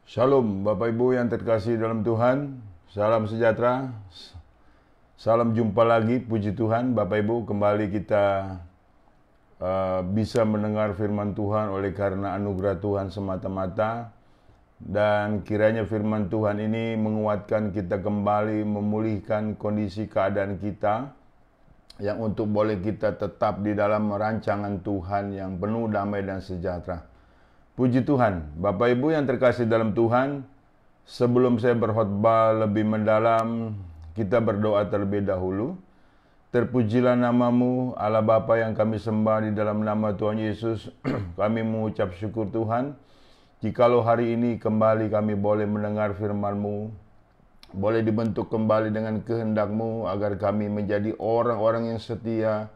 Shalom Bapak Ibu yang terkasih dalam Tuhan, salam sejahtera, salam jumpa lagi, puji Tuhan. Bapak Ibu, kembali kita bisa mendengar firman Tuhan oleh karena anugerah Tuhan semata-mata. Dan kiranya firman Tuhan ini menguatkan kita kembali, memulihkan kondisi keadaan kita, yang untuk boleh kita tetap di dalam rancangan Tuhan yang penuh damai dan sejahtera. Puji Tuhan, Bapak Ibu yang terkasih dalam Tuhan, sebelum saya berkhotbah lebih mendalam, kita berdoa terlebih dahulu. Terpujilah namamu, Allah Bapa yang kami sembah, di dalam nama Tuhan Yesus. Kami mengucap syukur Tuhan, jikalau hari ini kembali kami boleh mendengar firman-Mu, boleh dibentuk kembali dengan kehendak-Mu, agar kami menjadi orang-orang yang setia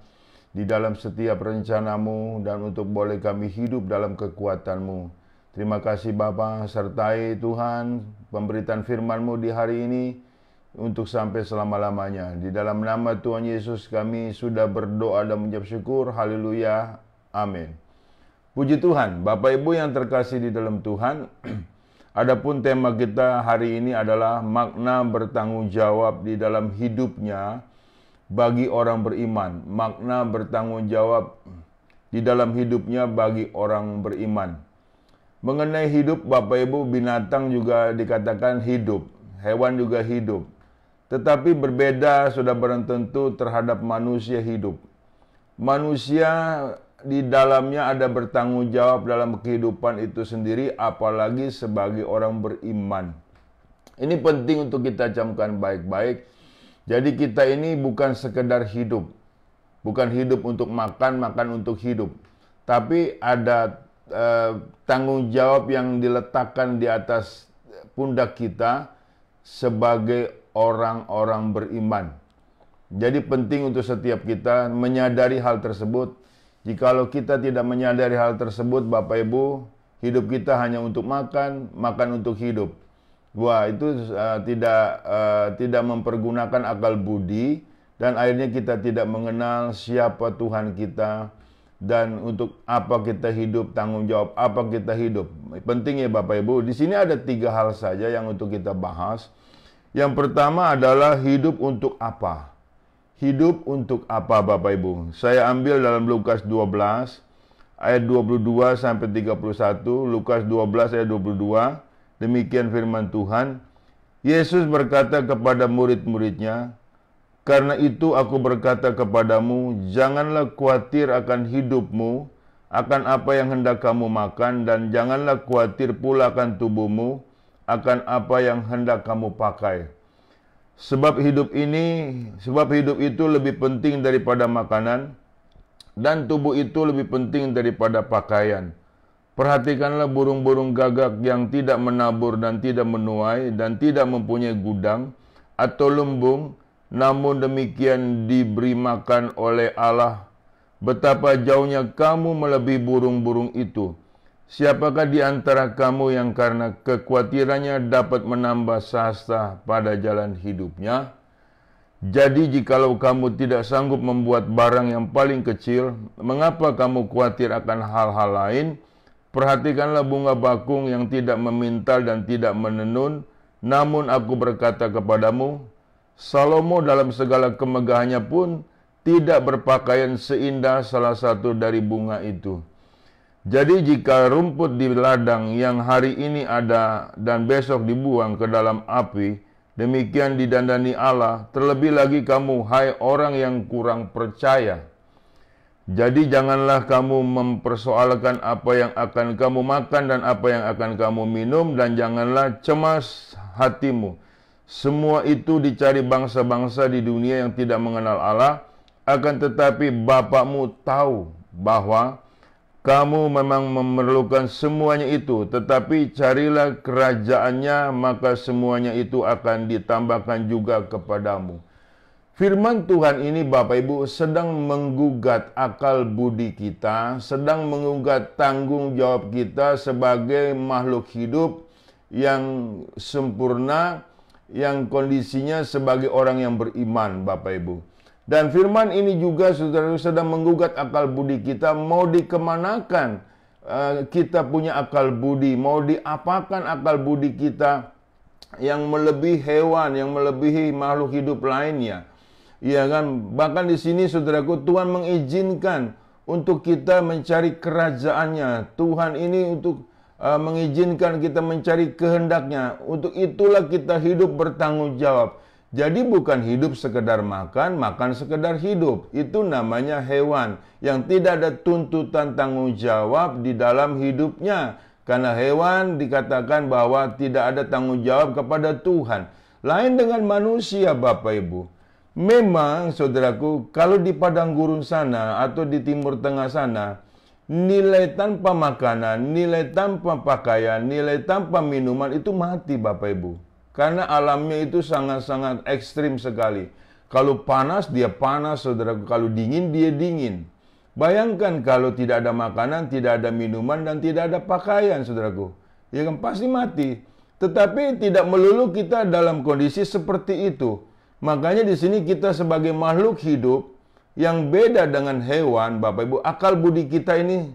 di dalam setiap rencana-Mu, dan untuk boleh kami hidup dalam kekuatan-Mu. Terima kasih Bapa, sertai Tuhan pemberitaan firman-Mu di hari ini untuk sampai selama-lamanya. Di dalam nama Tuhan Yesus kami sudah berdoa dan mengucap syukur. Haleluya, amin. Puji Tuhan, Bapak Ibu yang terkasih di dalam Tuhan. Adapun tema kita hari ini adalah makna bertanggung jawab di dalam hidupnya bagi orang beriman. Makna bertanggung jawab di dalam hidupnya bagi orang beriman. Mengenai hidup, Bapak Ibu, binatang juga dikatakan hidup, hewan juga hidup. Tetapi berbeda sudah barang tentu terhadap manusia hidup. Manusia di dalamnya ada bertanggung jawab dalam kehidupan itu sendiri, apalagi sebagai orang beriman. Ini penting untuk kita camkan baik-baik. Jadi kita ini bukan sekedar hidup, bukan hidup untuk makan, makan untuk hidup. Tapi ada tanggung jawab yang diletakkan di atas pundak kita sebagai orang-orang beriman. Jadi penting untuk setiap kita menyadari hal tersebut. Jikalau kita tidak menyadari hal tersebut, Bapak Ibu, hidup kita hanya untuk makan, makan untuk hidup. Wah, itu tidak mempergunakan akal budi, dan akhirnya kita tidak mengenal siapa Tuhan kita dan untuk apa kita hidup, tanggung jawab apa kita hidup. Penting ya Bapak Ibu. Di sini ada 3 hal saja yang untuk kita bahas. Yang pertama adalah hidup untuk apa? Hidup untuk apa Bapak Ibu? Saya ambil dalam Lukas 12 ayat 22 sampai 31, Lukas 12 ayat 22. Demikian firman Tuhan. Yesus berkata kepada murid-muridnya, "Karena itu aku berkata kepadamu, janganlah khawatir akan hidupmu, akan apa yang hendak kamu makan, dan janganlah khawatir pula akan tubuhmu, akan apa yang hendak kamu pakai. Sebab hidup itu lebih penting daripada makanan, dan tubuh itu lebih penting daripada pakaian. Perhatikanlah burung-burung gagak yang tidak menabur dan tidak menuai dan tidak mempunyai gudang atau lumbung, namun demikian diberi makan oleh Allah. Betapa jauhnya kamu melebihi burung-burung itu. Siapakah di antara kamu yang karena kekhawatirannya dapat menambah sahasta pada jalan hidupnya? Jadi jikalau kamu tidak sanggup membuat barang yang paling kecil, mengapa kamu khawatir akan hal-hal lain? Perhatikanlah bunga bakung yang tidak memintal dan tidak menenun, namun aku berkata kepadamu, Salomo dalam segala kemegahannya pun tidak berpakaian seindah salah satu dari bunga itu. Jadi jika rumput di ladang yang hari ini ada dan besok dibuang ke dalam api, demikian didandani Allah, terlebih lagi kamu, hai orang yang kurang percaya. Jadi janganlah kamu mempersoalkan apa yang akan kamu makan dan apa yang akan kamu minum, dan janganlah cemas hatimu. Semua itu dicari bangsa-bangsa di dunia yang tidak mengenal Allah, akan tetapi Bapakmu tahu bahwa kamu memang memerlukan semuanya itu. Tetapi carilah kerajaannya, maka semuanya itu akan ditambahkan juga kepadamu. Firman Tuhan ini Bapak Ibu sedang menggugat akal budi kita, sedang menggugat tanggung jawab kita sebagai makhluk hidup yang sempurna, yang kondisinya sebagai orang yang beriman Bapak Ibu. Dan firman ini juga saudara sedang menggugat akal budi kita, mau dikemanakan kita punya akal budi, mau diapakan akal budi kita yang melebihi hewan, yang melebihi makhluk hidup lainnya. Ya kan? Bahkan di sini saudaraku, Tuhan mengizinkan untuk kita mencari kerajaannya. Tuhan ini untuk mengizinkan kita mencari kehendaknya. Untuk itulah kita hidup bertanggung jawab. Jadi bukan hidup sekedar makan, makan sekedar hidup. Itu namanya hewan yang tidak ada tuntutan tanggung jawab di dalam hidupnya. Karena hewan dikatakan bahwa tidak ada tanggung jawab kepada Tuhan. Lain dengan manusia, Bapak Ibu. Memang, saudaraku, kalau di padang gurun sana atau di timur tengah sana, nilai tanpa makanan, nilai tanpa pakaian, nilai tanpa minuman itu mati, Bapak Ibu. Karena alamnya itu sangat-sangat ekstrim sekali. Kalau panas, dia panas, saudaraku. Kalau dingin, dia dingin. Bayangkan kalau tidak ada makanan, tidak ada minuman, dan tidak ada pakaian, saudaraku. Ya kan, pasti mati. Tetapi tidak melulu kita dalam kondisi seperti itu. Makanya di sini kita sebagai makhluk hidup yang beda dengan hewan, Bapak Ibu, akal budi kita ini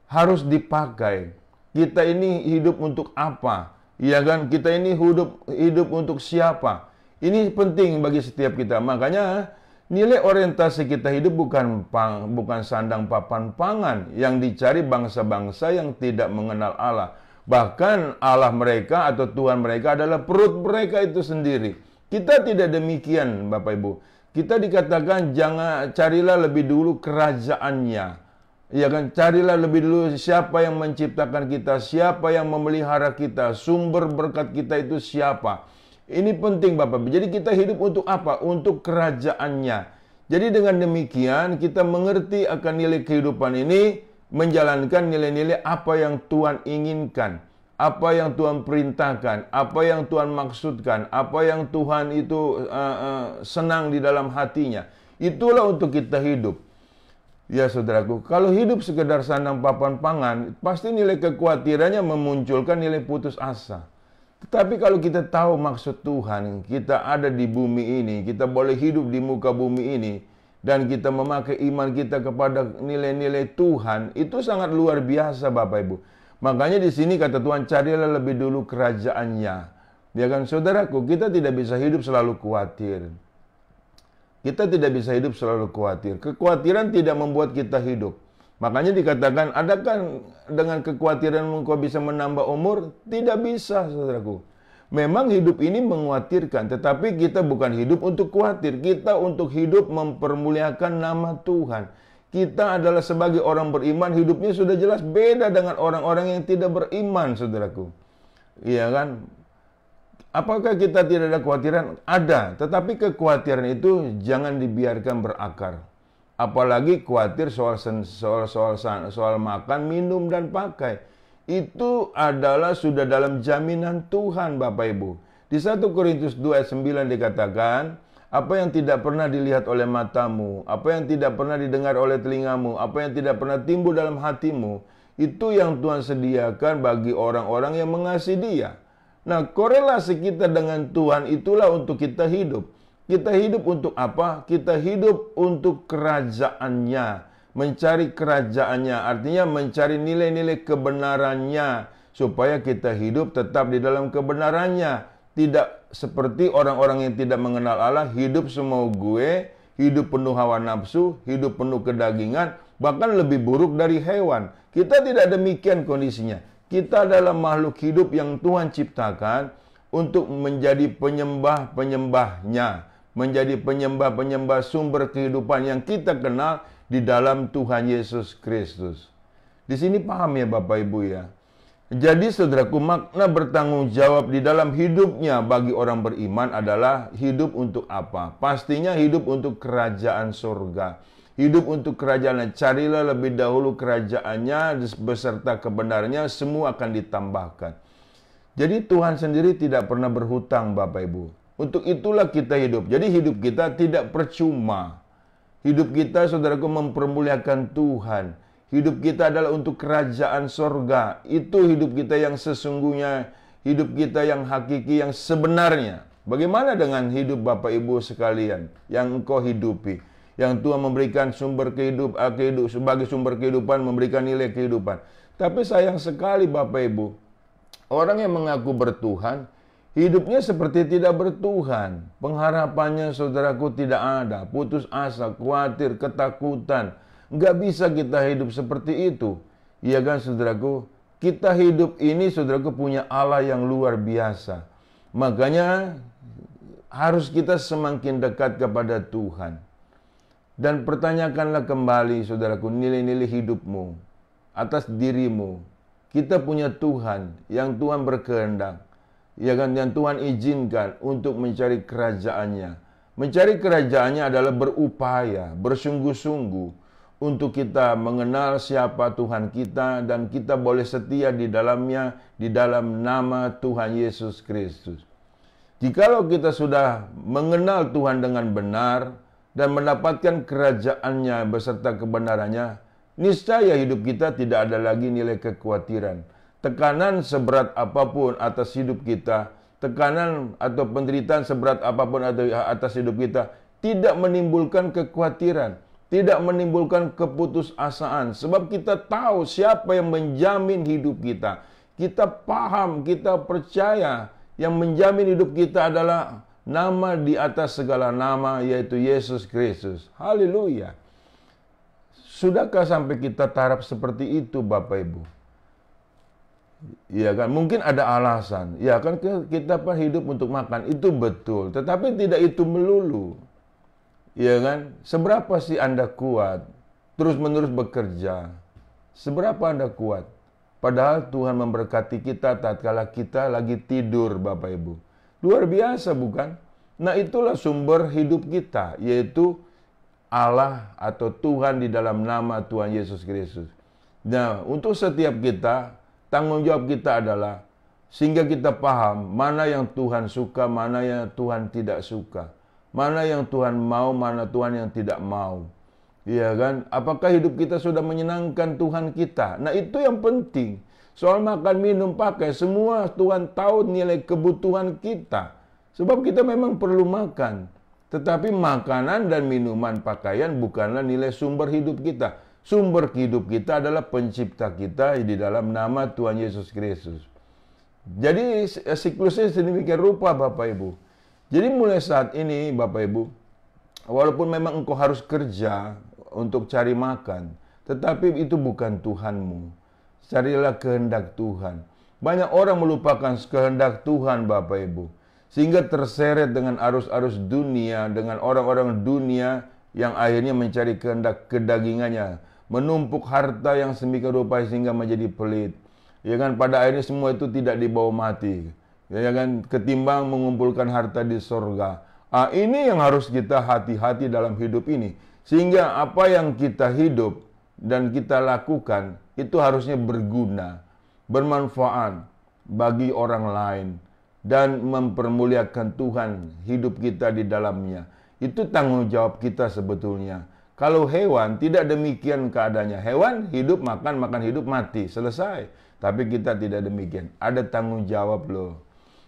harus dipakai. Kita ini hidup untuk apa? Ya kan, kita ini hidup untuk siapa? Ini penting bagi setiap kita. Makanya nilai orientasi kita hidup bukan sandang papan pangan yang dicari bangsa-bangsa yang tidak mengenal Allah. Bahkan Allah mereka atau Tuhan mereka adalah perut mereka itu sendiri. Kita tidak demikian, Bapak Ibu. Kita dikatakan jangan carilah lebih dulu kerajaannya. Ya kan, carilah lebih dulu siapa yang menciptakan kita, siapa yang memelihara kita, sumber berkat kita itu siapa. Ini penting, Bapak. Jadi kita hidup untuk apa? Untuk kerajaannya. Jadi dengan demikian kita mengerti akan nilai kehidupan ini, menjalankan nilai-nilai apa yang Tuhan inginkan, apa yang Tuhan perintahkan, apa yang Tuhan maksudkan, apa yang Tuhan itu senang di dalam hatinya. Itulah untuk kita hidup. Ya saudaraku, kalau hidup sekedar sandang papan pangan, pasti nilai kekhawatirannya memunculkan nilai putus asa. Tetapi kalau kita tahu maksud Tuhan, kita ada di bumi ini, kita boleh hidup di muka bumi ini, dan kita memakai iman kita kepada nilai-nilai Tuhan, itu sangat luar biasa, Bapak Ibu. Makanya di sini kata Tuhan, carilah lebih dulu kerajaannya. Ya kan, saudaraku, kita tidak bisa hidup selalu khawatir. Kita tidak bisa hidup selalu khawatir. Kekhawatiran tidak membuat kita hidup. Makanya dikatakan, adakah dengan kekhawatiran engkau bisa menambah umur? Tidak bisa, saudaraku. Memang hidup ini mengkhawatirkan, tetapi kita bukan hidup untuk khawatir. Kita untuk hidup mempermuliakan nama Tuhan. Kita adalah sebagai orang beriman, hidupnya sudah jelas beda dengan orang-orang yang tidak beriman, saudaraku. Iya kan? Apakah kita tidak ada kekhawatiran? Ada, tetapi kekhawatiran itu jangan dibiarkan berakar. Apalagi khawatir soal makan, minum, dan pakai. Itu adalah sudah dalam jaminan Tuhan, Bapak Ibu. Di 1 Korintus 2 ayat 9 dikatakan, apa yang tidak pernah dilihat oleh matamu, apa yang tidak pernah didengar oleh telingamu, apa yang tidak pernah timbul dalam hatimu, itu yang Tuhan sediakan bagi orang-orang yang mengasihi Dia. Nah, korelasi kita dengan Tuhan itulah untuk kita hidup. Kita hidup untuk apa? Kita hidup untuk kerajaannya. Mencari kerajaannya, artinya mencari nilai-nilai kebenarannya. Supaya kita hidup tetap di dalam kebenarannya. Tidak seperti orang-orang yang tidak mengenal Allah, hidup semau gue, hidup penuh hawa nafsu, hidup penuh kedagingan, bahkan lebih buruk dari hewan. Kita tidak demikian kondisinya. Kita adalah makhluk hidup yang Tuhan ciptakan untuk menjadi penyembah-penyembahnya. Menjadi penyembah-penyembah sumber kehidupan yang kita kenal di dalam Tuhan Yesus Kristus. Di sini paham ya Bapak Ibu ya. Jadi saudaraku, makna bertanggung jawab di dalam hidupnya bagi orang beriman adalah hidup untuk apa? Pastinya hidup untuk kerajaan surga. Hidup untuk kerajaan, carilah lebih dahulu kerajaannya beserta kebenarannya, semua akan ditambahkan. Jadi Tuhan sendiri tidak pernah berhutang, Bapak Ibu. Untuk itulah kita hidup. Jadi hidup kita tidak percuma. Hidup kita, saudaraku, mempermuliakan Tuhan. Hidup kita adalah untuk kerajaan sorga. Itu hidup kita yang sesungguhnya, hidup kita yang hakiki, yang sebenarnya. Bagaimana dengan hidup Bapak Ibu sekalian yang engkau hidupi? Yang Tuhan memberikan sumber kehidupan, sebagai sumber kehidupan, memberikan nilai kehidupan. Tapi sayang sekali Bapak Ibu, orang yang mengaku bertuhan, hidupnya seperti tidak bertuhan. Pengharapannya saudaraku tidak ada, putus asa, khawatir, ketakutan. Nggak bisa kita hidup seperti itu. Iya kan saudaraku? Kita hidup ini saudaraku punya Allah yang luar biasa. Makanya harus kita semakin dekat kepada Tuhan. Dan pertanyakanlah kembali saudaraku nilai-nilai hidupmu atas dirimu. Kita punya Tuhan yang Tuhan berkehendak, ya kan, yang Tuhan izinkan untuk mencari kerajaannya. Mencari kerajaannya adalah berupaya, bersungguh-sungguh untuk kita mengenal siapa Tuhan kita dan kita boleh setia di dalamnya, di dalam nama Tuhan Yesus Kristus. Jikalau kita sudah mengenal Tuhan dengan benar dan mendapatkan kerajaannya beserta kebenarannya, niscaya hidup kita tidak ada lagi nilai kekhawatiran. Tekanan seberat apapun atas hidup kita, tekanan atau penderitaan seberat apapun atas hidup kita, tidak menimbulkan kekhawatiran, tidak menimbulkan keputusasaan. Sebab kita tahu siapa yang menjamin hidup kita. Kita paham, kita percaya yang menjamin hidup kita adalah nama di atas segala nama, yaitu Yesus Kristus. Haleluya. Sudahkah sampai kita taraf seperti itu Bapak Ibu? Ya kan, mungkin ada alasan. Ya kan, kita hidup untuk makan, itu betul. Tetapi tidak itu melulu. Ya kan, seberapa sih Anda kuat terus-menerus bekerja? Seberapa Anda kuat? Padahal Tuhan memberkati kita tatkala kita lagi tidur Bapak Ibu. Luar biasa bukan? Nah itulah sumber hidup kita, yaitu Allah atau Tuhan di dalam nama Tuhan Yesus Kristus. Nah, untuk setiap kita, tanggung jawab kita adalah sehingga kita paham mana yang Tuhan suka, mana yang Tuhan tidak suka. Mana yang Tuhan mau, mana Tuhan yang tidak mau. Iya kan? Apakah hidup kita sudah menyenangkan Tuhan kita? Nah, itu yang penting. Soal makan, minum, pakai, semua Tuhan tahu nilai kebutuhan kita. Sebab kita memang perlu makan. Tetapi makanan dan minuman pakaian bukanlah nilai sumber hidup kita. Sumber hidup kita adalah pencipta kita di dalam nama Tuhan Yesus Kristus. Jadi siklusnya sedemikian rupa Bapak Ibu. Jadi mulai saat ini Bapak Ibu, walaupun memang engkau harus kerja untuk cari makan, tetapi itu bukan Tuhanmu. Carilah kehendak Tuhan. Banyak orang melupakan kehendak Tuhan Bapak Ibu, sehingga terseret dengan arus-arus dunia, dengan orang-orang dunia yang akhirnya mencari kehendak kedagingannya, menumpuk harta yang sedemikian rupa sehingga menjadi pelit. Ya kan, pada akhirnya semua itu tidak dibawa mati. Ya kan, ketimbang mengumpulkan harta di sorga. Ini yang harus kita hati-hati dalam hidup ini. Sehingga apa yang kita hidup dan kita lakukan itu harusnya berguna, bermanfaat bagi orang lain, dan mempermuliakan Tuhan hidup kita di dalamnya. Itu tanggung jawab kita sebetulnya. Kalau hewan tidak demikian keadaannya. Hewan hidup, makan, makan hidup, mati, selesai. Tapi kita tidak demikian. Ada tanggung jawab loh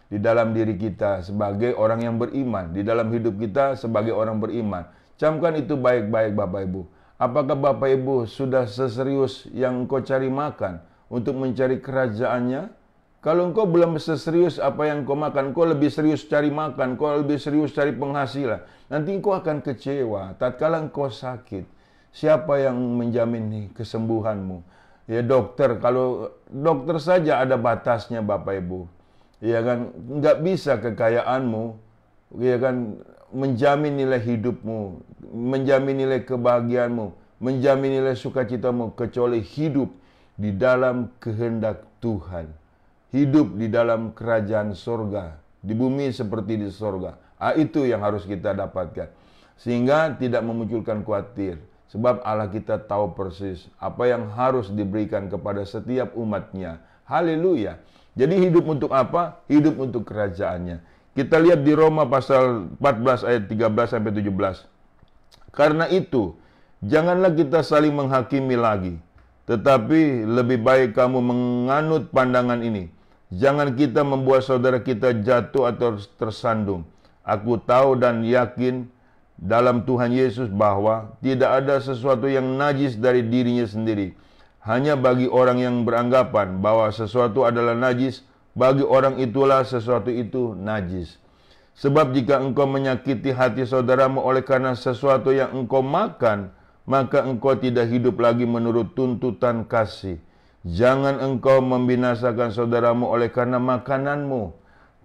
di dalam diri kita sebagai orang yang beriman, di dalam hidup kita sebagai orang beriman. Camkan itu baik-baik Bapak Ibu. Apakah Bapak Ibu sudah seserius yang engkau cari makan untuk mencari kerajaannya? Kalau engkau belum seserius apa yang kau makan, kau lebih serius cari makan, kau lebih serius cari penghasilan, nanti engkau akan kecewa. Tatkala engkau sakit, siapa yang menjamin kesembuhanmu? Ya dokter, kalau dokter saja ada batasnya Bapak Ibu. Ya kan, nggak bisa kekayaanmu, ya kan, menjamin nilai hidupmu, menjamin nilai kebahagiaanmu, menjamin nilai sukacitamu, kecuali hidup di dalam kehendak Tuhan. Hidup di dalam kerajaan sorga, di bumi seperti di sorga. Itu yang harus kita dapatkan. Sehingga tidak memunculkan khawatir. Sebab Allah kita tahu persis apa yang harus diberikan kepada setiap umatnya. Haleluya. Jadi hidup untuk apa? Hidup untuk kerajaannya. Kita lihat di Roma pasal 14 ayat 13-17. Karena itu, janganlah kita saling menghakimi lagi. Tetapi lebih baik kamu menganut pandangan ini. Jangan kita membuat saudara kita jatuh atau tersandung. Aku tahu dan yakin dalam Tuhan Yesus bahwa tidak ada sesuatu yang najis dari dirinya sendiri. hanya bagi orang yang beranggapan bahwa sesuatu adalah najis, bagi orang itulah sesuatu itu najis. Sebab jika engkau menyakiti hati saudaramu oleh karena sesuatu yang engkau makan, maka engkau tidak hidup lagi menurut tuntutan kasih. Jangan engkau membinasakan saudaramu oleh karena makananmu,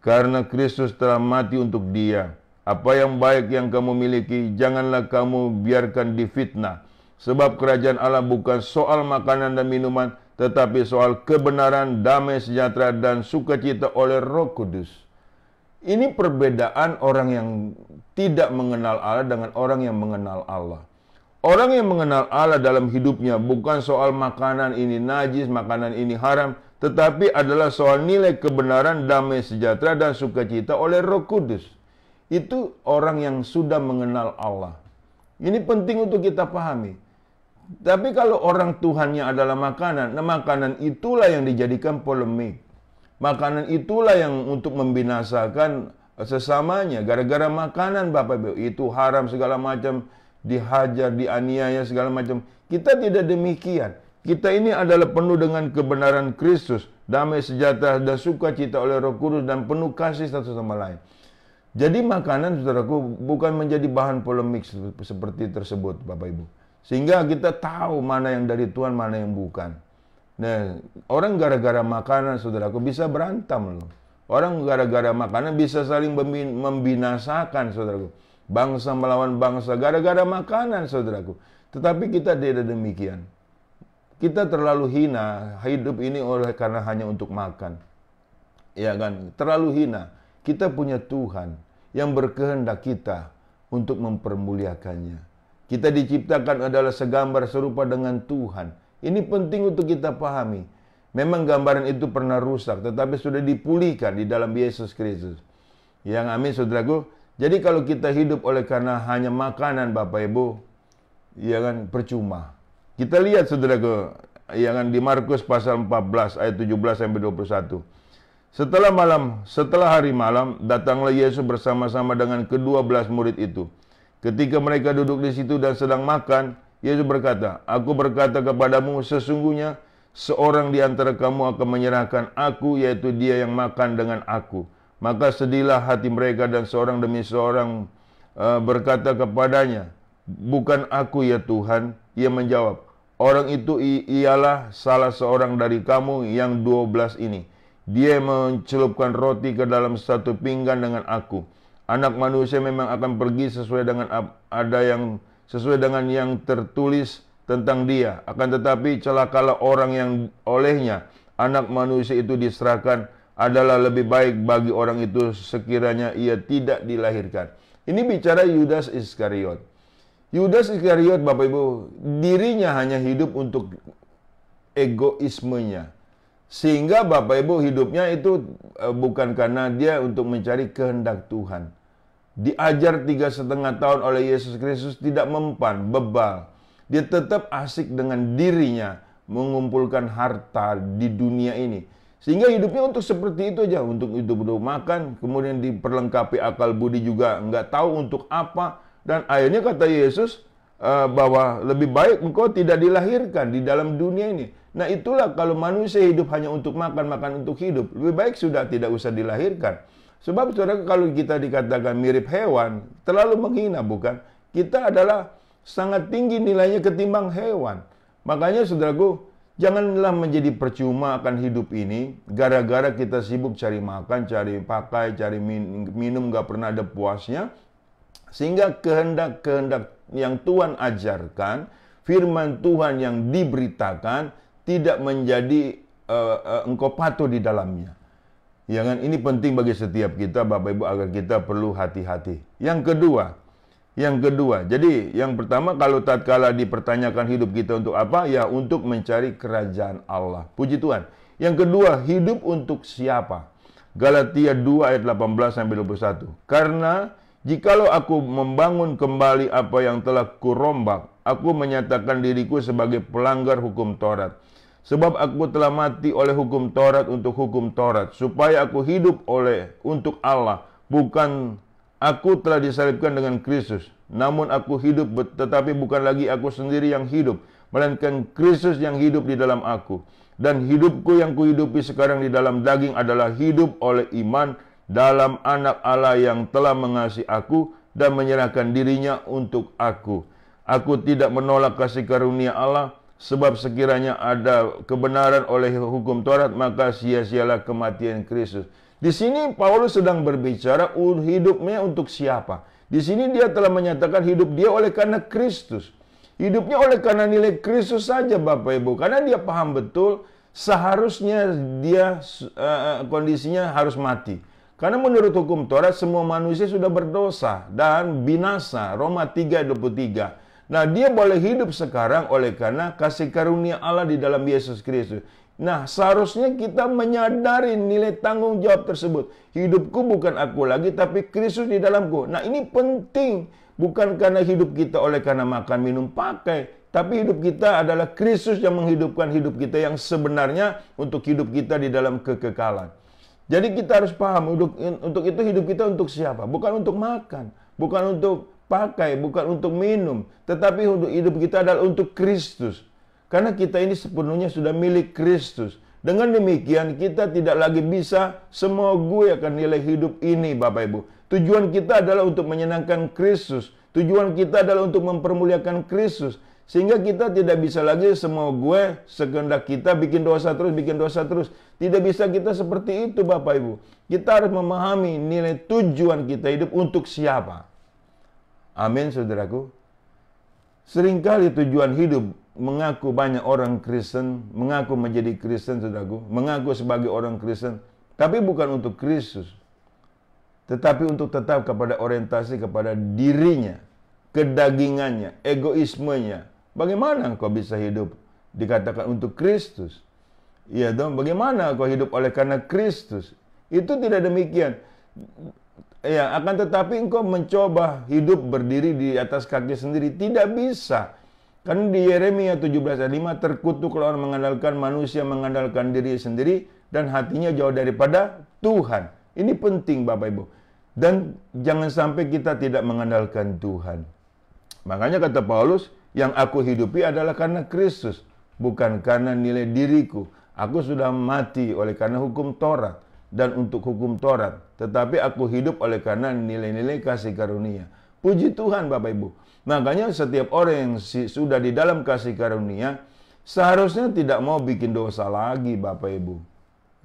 karena Kristus telah mati untuk dia. Apa yang baik yang kamu miliki, janganlah kamu biarkan difitnah. Sebab kerajaan Allah bukan soal makanan dan minuman, tetapi soal kebenaran, damai sejahtera, dan sukacita oleh Roh Kudus. Ini perbedaan orang yang tidak mengenal Allah dengan orang yang mengenal Allah. Orang yang mengenal Allah dalam hidupnya bukan soal makanan ini najis, makanan ini haram, tetapi adalah soal nilai kebenaran, damai sejahtera, dan sukacita oleh Roh Kudus. Itu orang yang sudah mengenal Allah. Ini penting untuk kita pahami. Tapi kalau orang Tuhannya adalah makanan, nah makanan itulah yang dijadikan polemik. Makanan itulah yang untuk membinasakan sesamanya. Gara-gara makanan, Bapak Ibu, itu haram segala macam, dihajar, dianiaya segala macam. Kita tidak demikian. Kita ini adalah penuh dengan kebenaran Kristus, damai sejahtera dan sukacita oleh Roh Kudus, dan penuh kasih satu sama lain. Jadi makanan, saudaraku, bukan menjadi bahan polemik seperti tersebut, Bapak Ibu. Sehingga kita tahu mana yang dari Tuhan, mana yang bukan. Nah, orang gara-gara makanan, saudaraku, bisa berantem loh. Orang gara-gara makanan bisa saling membinasakan, saudaraku. Bangsa melawan bangsa gara-gara makanan, saudaraku. Tetapi kita tidak demikian. Kita terlalu hina hidup ini karena hanya untuk makan. Ya kan? Terlalu hina. Kita punya Tuhan yang berkehendak kita untuk mempermuliakannya. Kita diciptakan adalah segambar serupa dengan Tuhan. Ini penting untuk kita pahami. Memang gambaran itu pernah rusak, tetapi sudah dipulihkan di dalam Yesus Kristus. Yang amin, saudaraku. Jadi kalau kita hidup oleh karena hanya makanan, Bapak Ibu, ya kan, percuma. Kita lihat, saudaraku, ya kan, di Markus pasal 14 ayat 17 sampai 21. Setelah hari malam, datanglah Yesus bersama-sama dengan ke-12 murid itu. Ketika mereka duduk di situ dan sedang makan, Yesus berkata, "Aku berkata kepadamu, sesungguhnya seorang di antara kamu akan menyerahkan aku, yaitu dia yang makan dengan aku." Maka sedihlah hati mereka, dan seorang demi seorang berkata kepadanya, "Bukan aku ya Tuhan." Ia menjawab, "Orang itu ialah salah seorang dari kamu yang 12 ini. Dia mencelupkan roti ke dalam satu pinggan dengan aku. Anak manusia memang akan pergi sesuai dengan yang tertulis tentang dia. Akan tetapi celakalah orang yang olehnya anak manusia itu diserahkan. Adalah lebih baik bagi orang itu sekiranya ia tidak dilahirkan." Ini bicara Yudas Iskariot. Yudas Iskariot, Bapak Ibu, dirinya hanya hidup untuk egoismenya. Sehingga Bapak Ibu hidupnya itu bukan karena dia untuk mencari kehendak Tuhan. Diajar 3,5 tahun oleh Yesus Kristus, tidak mempan, bebal. Dia tetap asik dengan dirinya, mengumpulkan harta di dunia ini. Sehingga hidupnya untuk seperti itu aja, untuk makan, kemudian diperlengkapi akal budi juga nggak tahu untuk apa. Dan akhirnya kata Yesus bahwa lebih baik engkau tidak dilahirkan di dalam dunia ini. Nah itulah kalau manusia hidup hanya untuk makan untuk hidup, lebih baik sudah tidak usah dilahirkan. Sebab saudara, kalau kita dikatakan mirip hewan, terlalu menghina, bukan? Kita adalah sangat tinggi nilainya ketimbang hewan. Makanya saudaraku, janganlah menjadi percuma akan hidup ini, gara-gara kita sibuk cari makan, cari pakai, cari minum, gak pernah ada puasnya. Sehingga kehendak-kehendak yang Tuhan ajarkan, firman Tuhan yang diberitakan, tidak menjadi engkau patuh di dalamnya. Ya kan? Ini penting bagi setiap kita, Bapak Ibu, agar kita perlu hati-hati. Yang kedua, jadi yang pertama, kalau tatkala dipertanyakan hidup kita untuk apa? Ya untuk mencari kerajaan Allah. Puji Tuhan. Yang kedua, hidup untuk siapa? Galatia 2 ayat 18-21. Karena jikalau aku membangun kembali apa yang telah kurombak, aku menyatakan diriku sebagai pelanggar hukum Taurat. Sebab aku telah mati oleh hukum Taurat untuk hukum Taurat, supaya aku hidup untuk Allah. Bukan aku telah disalibkan dengan Kristus, namun aku hidup, tetapi bukan lagi aku sendiri yang hidup, melainkan Kristus yang hidup di dalam aku. Dan hidupku yang kuhidupi sekarang di dalam daging adalah hidup oleh iman dalam Anak Allah yang telah mengasihi aku dan menyerahkan dirinya untuk aku. Aku tidak menolak kasih karunia Allah, sebab sekiranya ada kebenaran oleh hukum Taurat, maka sia-sialah kematian Kristus. Di sini Paulus sedang berbicara hidupnya untuk siapa. Di sini dia telah menyatakan hidup dia oleh karena Kristus. Hidupnya oleh karena nilai Kristus saja, Bapak Ibu. Karena dia paham betul seharusnya dia kondisinya harus mati. Karena menurut hukum Taurat semua manusia sudah berdosa dan binasa. Roma 3:23. Nah, dia boleh hidup sekarang oleh karena kasih karunia Allah di dalam Yesus Kristus. Nah, seharusnya kita menyadari nilai tanggung jawab tersebut. Hidupku bukan aku lagi, tapi Kristus di dalamku. Nah, ini penting. Bukan karena hidup kita oleh karena makan, minum, pakai. Tapi hidup kita adalah Kristus yang menghidupkan hidup kita yang sebenarnya untuk hidup kita di dalam kekekalan. Jadi kita harus paham, untuk itu hidup kita untuk siapa? Bukan untuk makan, bukan untuk pakai, bukan untuk minum. Tetapi untuk hidup kita adalah untuk Kristus. Karena kita ini sepenuhnya sudah milik Kristus. Dengan demikian kita tidak lagi bisa semua gue akan nilai hidup ini, Bapak Ibu. Tujuan kita adalah untuk menyenangkan Kristus. Tujuan kita adalah untuk mempermuliakan Kristus. Sehingga kita tidak bisa lagi semua gue sekehendak kita bikin dosa terus. Tidak bisa kita seperti itu, Bapak Ibu. Kita harus memahami nilai tujuan kita hidup untuk siapa. Amin, saudaraku. Seringkali tujuan hidup mengaku banyak orang Kristen, mengaku menjadi Kristen, saudaraku, mengaku sebagai orang Kristen, tapi bukan untuk Kristus. Tetapi untuk tetap kepada orientasi kepada dirinya, kedagingannya, egoismenya. Bagaimana engkau bisa hidup dikatakan untuk Kristus? Iya dong, bagaimana engkau hidup oleh karena Kristus? Itu tidak demikian. Ya, akan tetapi engkau mencoba hidup berdiri di atas kaki sendiri. Tidak bisa. Karena di Yeremia 17:5 terkutuklah orang mengandalkan manusia, mengandalkan diri sendiri, dan hatinya jauh daripada Tuhan. Ini penting, Bapak Ibu. Dan jangan sampai kita tidak mengandalkan Tuhan. Makanya kata Paulus, yang aku hidupi adalah karena Kristus, bukan karena nilai diriku. Aku sudah mati oleh karena hukum Taurat dan untuk hukum Taurat, tetapi aku hidup oleh karena nilai-nilai kasih karunia. Puji Tuhan, Bapak Ibu. Makanya setiap orang yang sudah di dalam kasih karunia seharusnya tidak mau bikin dosa lagi, Bapak Ibu.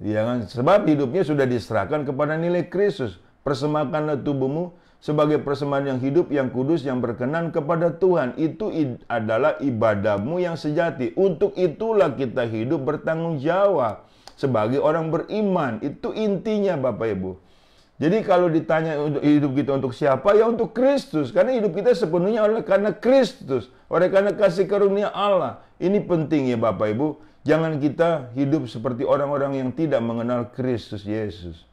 Ya kan? Sebab hidupnya sudah diserahkan kepada nilai Kristus. Persembahkanlah tubuhmu sebagai persembahan yang hidup, yang kudus, yang berkenan kepada Tuhan. Itu adalah ibadahmu yang sejati. Untuk itulah kita hidup bertanggung jawab sebagai orang beriman. Itu intinya, Bapak Ibu. Jadi kalau ditanya untuk hidup kita untuk siapa, ya untuk Kristus. Karena hidup kita sepenuhnya oleh karena Kristus, oleh karena kasih karunia Allah. Ini penting ya, Bapak Ibu. Jangan kita hidup seperti orang-orang yang tidak mengenal Kristus Yesus.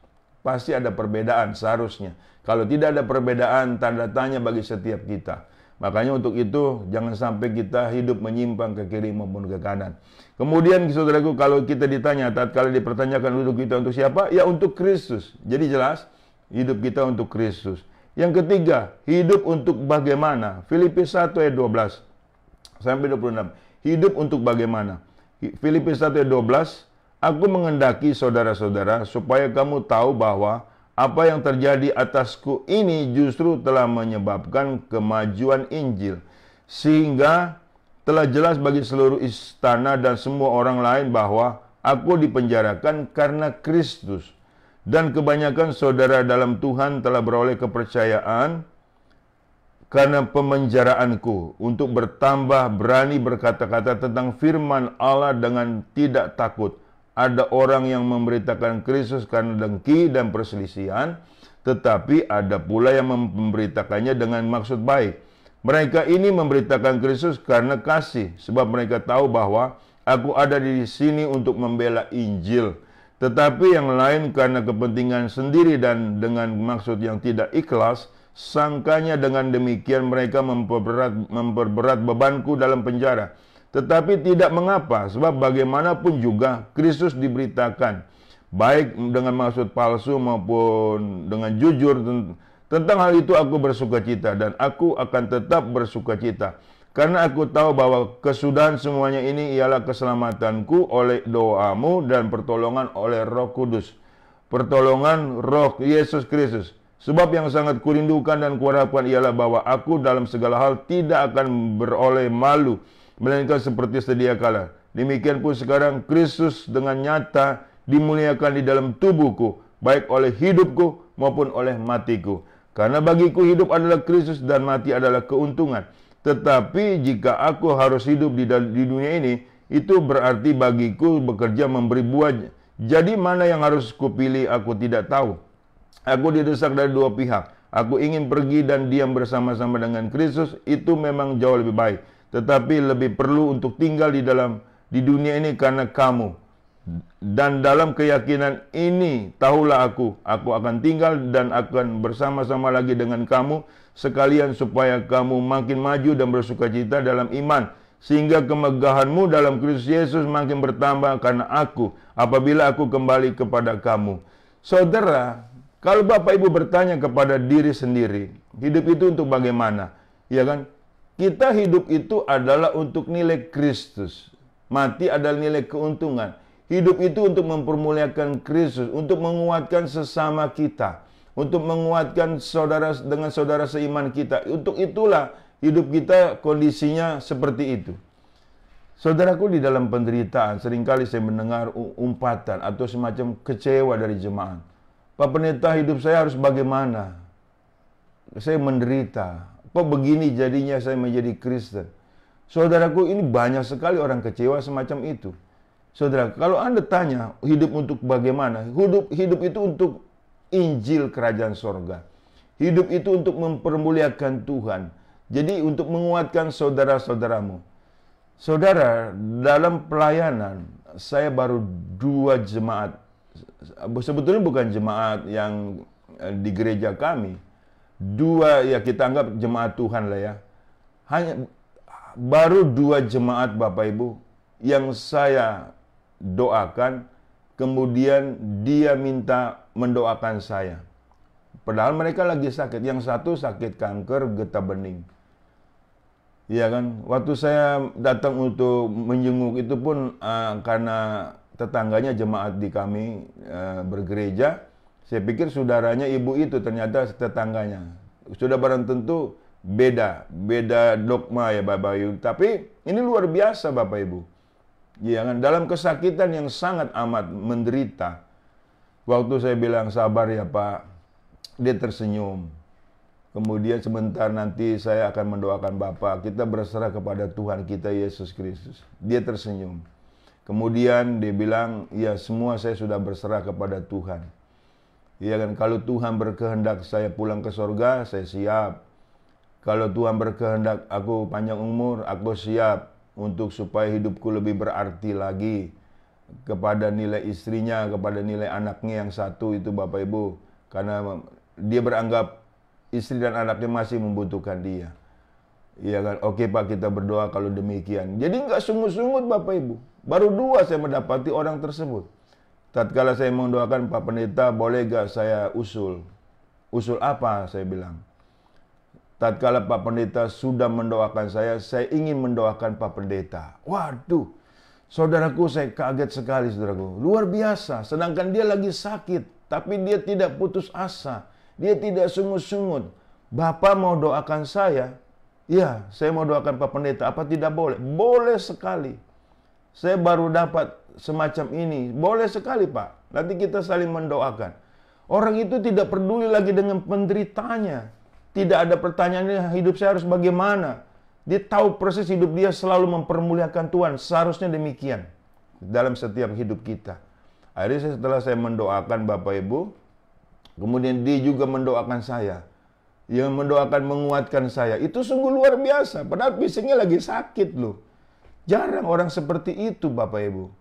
Pasti ada perbedaan seharusnya. Kalau tidak ada perbedaan, tanda tanya bagi setiap kita. Makanya untuk itu, jangan sampai kita hidup menyimpang ke kiri maupun ke kanan. Kemudian, saudaraku, kalau kita ditanya, tatkala dipertanyakan hidup kita untuk siapa? Ya untuk Kristus. Jadi jelas, hidup kita untuk Kristus. Yang ketiga, hidup untuk bagaimana? Filipi 1:12 sampai 26. Hidup untuk bagaimana? Filipi 1:12, aku mengendaki saudara-saudara supaya kamu tahu bahwa apa yang terjadi atasku ini justru telah menyebabkan kemajuan Injil, sehingga telah jelas bagi seluruh istana dan semua orang lain bahwa aku dipenjarakan karena Kristus. Dan kebanyakan saudara dalam Tuhan telah beroleh kepercayaan karena pemenjaraanku, untuk bertambah berani berkata-kata tentang firman Allah dengan tidak takut. Ada orang yang memberitakan Kristus karena dengki dan perselisihan, tetapi ada pula yang memberitakannya dengan maksud baik. Mereka ini memberitakan Kristus karena kasih, sebab mereka tahu bahwa aku ada di sini untuk membela Injil. Tetapi yang lain karena kepentingan sendiri dan dengan maksud yang tidak ikhlas, sangkanya dengan demikian mereka memperberat bebanku dalam penjara. Tetapi tidak mengapa, sebab bagaimanapun juga Kristus diberitakan, baik dengan maksud palsu maupun dengan jujur. Tentang hal itu aku bersukacita, dan aku akan tetap bersukacita. Karena aku tahu bahwa kesudahan semuanya ini ialah keselamatanku oleh doamu dan pertolongan oleh Roh Kudus. Pertolongan Roh Yesus Kristus. Sebab yang sangat kurindukan dan kuharapkan ialah bahwa aku dalam segala hal tidak akan beroleh malu, melainkan seperti sedia kala. Demikian pun sekarang Kristus dengan nyata dimuliakan di dalam tubuhku, baik oleh hidupku maupun oleh matiku. Karena bagiku hidup adalah Kristus dan mati adalah keuntungan. Tetapi jika aku harus hidup di dunia ini, itu berarti bagiku bekerja memberi buah. Jadi mana yang harus kupilih aku tidak tahu. Aku didesak dari dua pihak. Aku ingin pergi dan diam bersama-sama dengan Kristus, itu memang jauh lebih baik. Tetapi lebih perlu untuk tinggal di dunia ini karena kamu. Dan dalam keyakinan ini, tahulah aku akan tinggal dan akan bersama-sama lagi dengan kamu, sekalian supaya kamu makin maju dan bersukacita dalam iman, sehingga kemegahanmu dalam Kristus Yesus makin bertambah karena apabila aku kembali kepada kamu. Saudara, kalau Bapak Ibu bertanya kepada diri sendiri, hidup itu untuk bagaimana? Ya kan? Kita hidup itu adalah untuk nilai Kristus. Mati adalah nilai keuntungan. Hidup itu untuk mempermuliakan Kristus, untuk menguatkan sesama kita, untuk menguatkan saudara dengan saudara seiman kita. Untuk itulah hidup kita kondisinya seperti itu. Saudaraku, di dalam penderitaan seringkali saya mendengar umpatan atau semacam kecewa dari jemaat. Pak Pendeta, hidup saya harus bagaimana? Saya menderita. Kok begini jadinya saya menjadi Kristen? Saudaraku, ini banyak sekali orang kecewa semacam itu. Saudara, kalau Anda tanya hidup untuk bagaimana? Hidup itu untuk Injil Kerajaan Sorga. Hidup itu untuk mempermuliakan Tuhan. Jadi untuk menguatkan saudara-saudaramu. Saudara, dalam pelayanan saya baru 2 jemaat. Sebetulnya bukan jemaat yang di gereja kami. 2 ya kita anggap jemaat Tuhan lah ya. Baru 2 jemaat Bapak Ibu yang saya doakan, kemudian dia minta mendoakan saya. Padahal mereka lagi sakit. Yang satu sakit kanker getah bening. Iya kan? Waktu saya datang untuk menjenguk itu pun karena tetangganya jemaat di kami bergereja, saya pikir saudaranya ibu itu, ternyata tetangganya. Sudah barang tentu beda dogma ya Bapak Ibu. Tapi ini luar biasa Bapak Ibu. Ya kan, dalam kesakitan yang sangat amat menderita. Waktu saya bilang sabar ya Pak, dia tersenyum. Kemudian sebentar nanti saya akan mendoakan Bapak. Kita berserah kepada Tuhan kita Yesus Kristus. Dia tersenyum. Kemudian dia bilang, ya semua saya sudah berserah kepada Tuhan. Ya kan, kalau Tuhan berkehendak saya pulang ke sorga, saya siap. Kalau Tuhan berkehendak aku panjang umur, aku siap. Untuk supaya hidupku lebih berarti lagi kepada nilai istrinya, kepada nilai anaknya yang satu itu Bapak Ibu. Karena dia beranggap istri dan anaknya masih membutuhkan dia. Iya kan, oke Pak, kita berdoa kalau demikian. Jadi nggak sungut-sungut Bapak Ibu. Baru 2 saya mendapati orang tersebut. Tatkala saya mendoakan Pak Pendeta, boleh gak saya usul? Usul apa? Saya bilang. Tatkala Pak Pendeta sudah mendoakan saya ingin mendoakan Pak Pendeta. Waduh, saudaraku, saya kaget sekali saudaraku. Luar biasa, sedangkan dia lagi sakit. Tapi dia tidak putus asa. Dia tidak sungut-sungut. Bapak mau doakan saya? Ya, saya mau doakan Pak Pendeta. Apa tidak boleh? Boleh sekali. Saya baru dapat semacam ini. Boleh sekali Pak. Nanti kita saling mendoakan. Orang itu tidak peduli lagi dengan penderitaannya. Tidak ada pertanyaannya hidup saya harus bagaimana. Dia tahu persis hidup dia selalu mempermuliakan Tuhan. Seharusnya demikian dalam setiap hidup kita. Akhirnya setelah saya mendoakan Bapak Ibu, kemudian dia juga mendoakan saya. Yang mendoakan menguatkan saya. Itu sungguh luar biasa. Padahal fisiknya lagi sakit loh. Jarang orang seperti itu Bapak Ibu.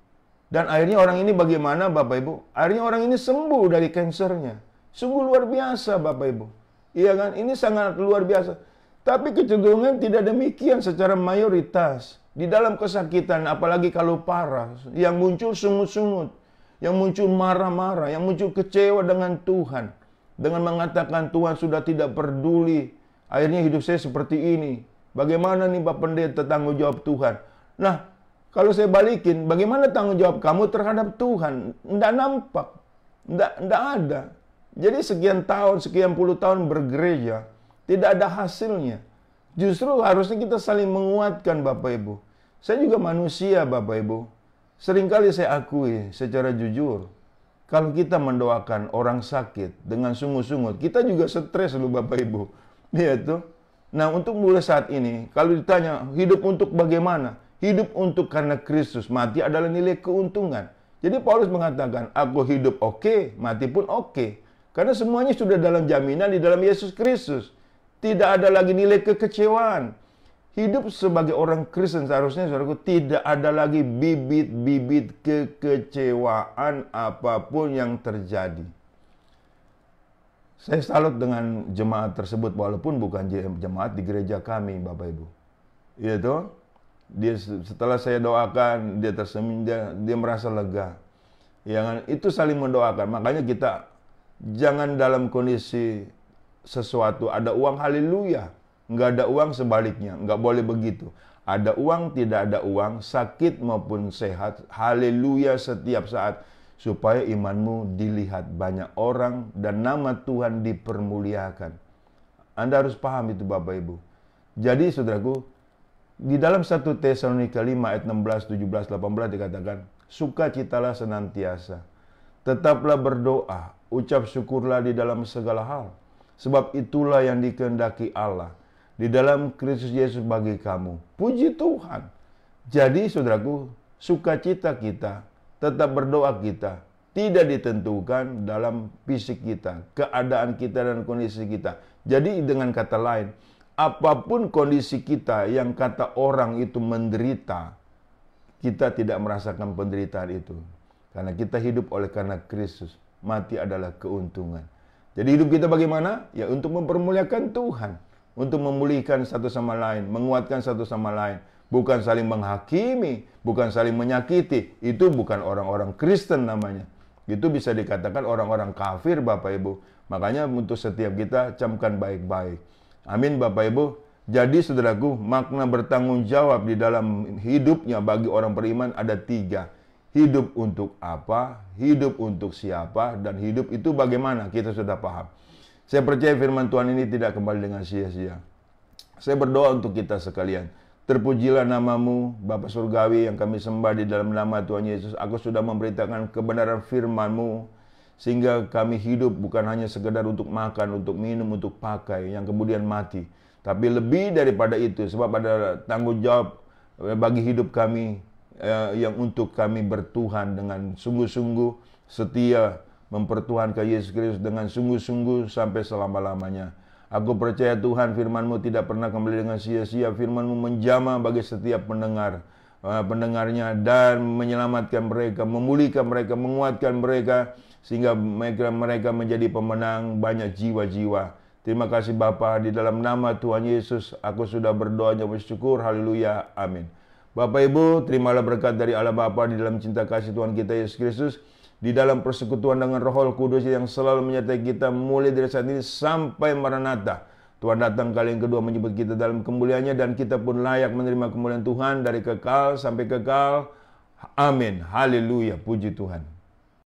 Dan akhirnya orang ini bagaimana Bapak Ibu? Akhirnya orang ini sembuh dari kansernya. Sungguh luar biasa Bapak Ibu. Iya kan? Ini sangat luar biasa. Tapi kecenderungan tidak demikian secara mayoritas. Di dalam kesakitan, apalagi kalau parah, yang muncul sungut-sungut, yang muncul marah-marah, yang muncul kecewa dengan Tuhan. Dengan mengatakan Tuhan sudah tidak peduli. Akhirnya hidup saya seperti ini. Bagaimana nih Pak Pendeta tanggung jawab Tuhan? Nah, kalau saya balikin, bagaimana tanggung jawab kamu terhadap Tuhan? Nggak nampak. Nggak ada. Jadi sekian tahun, sekian puluh tahun bergereja, tidak ada hasilnya. Justru harusnya kita saling menguatkan Bapak Ibu. Saya juga manusia Bapak Ibu. Seringkali saya akui secara jujur, kalau kita mendoakan orang sakit dengan sungguh-sungguh, kita juga stres loh Bapak Ibu. Iya tuh. Nah, untuk mulai saat ini, kalau ditanya hidup untuk bagaimana? Hidup untuk karena Kristus, mati adalah nilai keuntungan. Jadi Paulus mengatakan, aku hidup oke, mati pun oke. Karena semuanya sudah dalam jaminan di dalam Yesus Kristus. Tidak ada lagi nilai kekecewaan. Hidup sebagai orang Kristen seharusnya saudaraku tidak ada lagi bibit-bibit kekecewaan apapun yang terjadi. Saya salut dengan jemaat tersebut walaupun bukan jemaat di gereja kami, Bapak Ibu. Iya toh? Dia setelah saya doakan, dia tersenyum, dia merasa lega. Yang itu saling mendoakan. Makanya kita jangan dalam kondisi sesuatu ada uang haleluya, nggak ada uang sebaliknya, nggak boleh begitu. Ada uang, tidak ada uang, sakit maupun sehat, haleluya setiap saat. Supaya imanmu dilihat banyak orang dan nama Tuhan dipermuliakan. Anda harus paham itu Bapak Ibu. Jadi saudaraku, di dalam 1 Tesalonika 5 ayat 16, 17, 18 dikatakan, sukacitalah senantiasa, tetaplah berdoa, ucap syukurlah di dalam segala hal. Sebab itulah yang dikehendaki Allah di dalam Kristus Yesus bagi kamu. Puji Tuhan. Jadi saudaraku, sukacita kita, tetap berdoa kita tidak ditentukan dalam fisik kita, keadaan kita dan kondisi kita. Jadi dengan kata lain, apapun kondisi kita yang kata orang itu menderita, kita tidak merasakan penderitaan itu. Karena kita hidup oleh karena Kristus, mati adalah keuntungan. Jadi hidup kita bagaimana? Ya untuk mempermuliakan Tuhan, untuk memulihkan satu sama lain, menguatkan satu sama lain. Bukan saling menghakimi, bukan saling menyakiti. Itu bukan orang-orang Kristen namanya. Itu bisa dikatakan orang-orang kafir Bapak Ibu. Makanya untuk setiap kita camkan baik-baik. Amin Bapak Ibu. Jadi saudaraku, makna bertanggung jawab di dalam hidupnya bagi orang beriman ada 3. Hidup untuk apa, hidup untuk siapa, dan hidup itu bagaimana, kita sudah paham. Saya percaya firman Tuhan ini tidak kembali dengan sia-sia. Saya berdoa untuk kita sekalian. Terpujilah namamu, Bapa Surgawi yang kami sembah di dalam nama Tuhan Yesus. Aku sudah memberitakan kebenaran firman-Mu, sehingga kami hidup bukan hanya sekedar untuk makan, untuk minum, untuk pakai, yang kemudian mati. Tapi lebih daripada itu, sebab ada tanggung jawab bagi hidup kami, yang untuk kami bertuhan dengan sungguh-sungguh setia, mempertuhankan Yesus Kristus dengan sungguh-sungguh sampai selama-lamanya. Aku percaya Tuhan firman-Mu tidak pernah kembali dengan sia-sia. Firman-Mu menjamah bagi setiap pendengarnya dan menyelamatkan mereka, memulihkan mereka, menguatkan mereka sehingga mereka menjadi pemenang banyak jiwa-jiwa. Terima kasih Bapa, di dalam nama Tuhan Yesus aku sudah berdoa dan bersyukur. Haleluya. Amin. Bapak Ibu, terimalah berkat dari Allah Bapa di dalam cinta kasih Tuhan kita Yesus Kristus, di dalam persekutuan dengan Roh Kudus yang selalu menyertai kita mulai dari saat ini sampai Maranatha. Tuhan datang kali yang kedua menyebut kita dalam kemuliaannya dan kita pun layak menerima kemuliaan Tuhan dari kekal sampai kekal. Amin. Haleluya. Puji Tuhan.